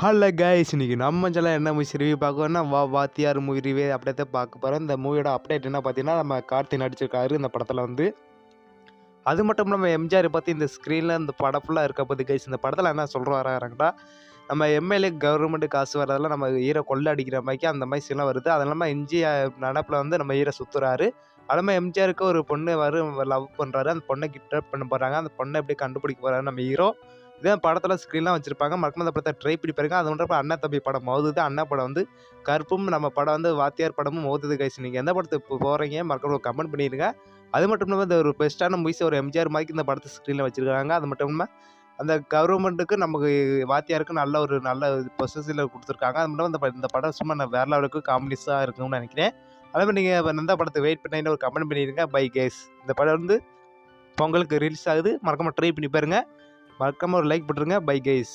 Hello guys, இன்னைக்கு நம்ம சேனல்ல என்ன மூவிஸ் ரிவ்யூ பார்க்கணும்னா வாத்தியார் மூவி ரிவ்யூ அப்படியே தான் பார்க்க போகிறோம். இந்த மூவியோட அப்டேட் என்ன பார்த்தீங்கன்னா, நம்ம கார்த்தி நடிச்சிருக்காரு இந்த படத்தில் வந்து. அது மட்டும் இல்லாமல் எம்ஜிஆர் பற்றி இந்த ஸ்க்ரீனில் இந்த படம் ஃபுல்லாக இருக்க போது கைஸ். இந்த படத்தில் என்ன சொல்கிற வராங்கடா, நம்ம எம்எல்ஏ கவர்மெண்ட் காசு வரதெல்லாம் நம்ம ஹீரோ கொள்ளை அடிக்கிற மாதிரிக்கு அந்த மாதிரி சீன்லாம் வருது. அது இல்லாமல் எம்ஜிஆர் நடப்பில் வந்து நம்ம ஹீரோ சுற்றுறாரு. அது இல்லாமல் எம்ஜிஆருக்கு ஒரு பொண்ணு லவ் பண்ணுறாரு. அந்த பொண்ணை கிட்னாப் பண்ண போகிறாங்க. அந்த பொண்ணை எப்படி கண்டுபிடிக்க போகிறாரு நம்ம ஹீரோ. இதான் படத்தில் ஸ்க்ரீன்லாம் வச்சிருப்பாங்க. மறக்காம இந்த படத்தை ட்ரை பண்ணி பாருங்க. அது மட்டும் அண்ணா தம்பி படம் மோதுது. அண்ணா படம் வந்து கருப்பும், நம்ம படம் வந்து வாத்தியார் படமும் மோதுது கைஸ். நீங்கள் எந்த படத்துக்கு போகிறீங்க மறக்காம ஒரு கமெண்ட் பண்ணிடுங்க. அது மட்டும் இல்லாமல் இந்த ஒரு பெஸ்ட்டான மூவிஸ் ஒரு எம்ஜிஆர் மாதிரி இந்த படத்தை ஸ்க்ரீனில் வச்சிருக்காங்க. அது மட்டும் இல்லாமல் அந்த கவர்மெண்ட்டுக்கு நமக்கு வாத்தியாருக்கு நல்ல பொசிஷனில் கொடுத்துருக்காங்க. அது மட்டும் இந்த படம் சும்மா நான் வேற லெவலுக்கு காமெடிஸாக இருக்கும்னு நினைக்கிறேன். அதே மாதிரி நீங்கள் எந்த படத்தை வெயிட் பண்ணீங்கன்னு ஒரு கமெண்ட் பண்ணிடுங்க. Bye guys. இந்த படம் வந்து பொங்கலுக்கு ரிலீஸ் ஆகுது. மறக்காம ட்ரை பண்ணி பாருங்க. மறக்காம ஒரு லைக் போட்டுருங்க. Bye guys.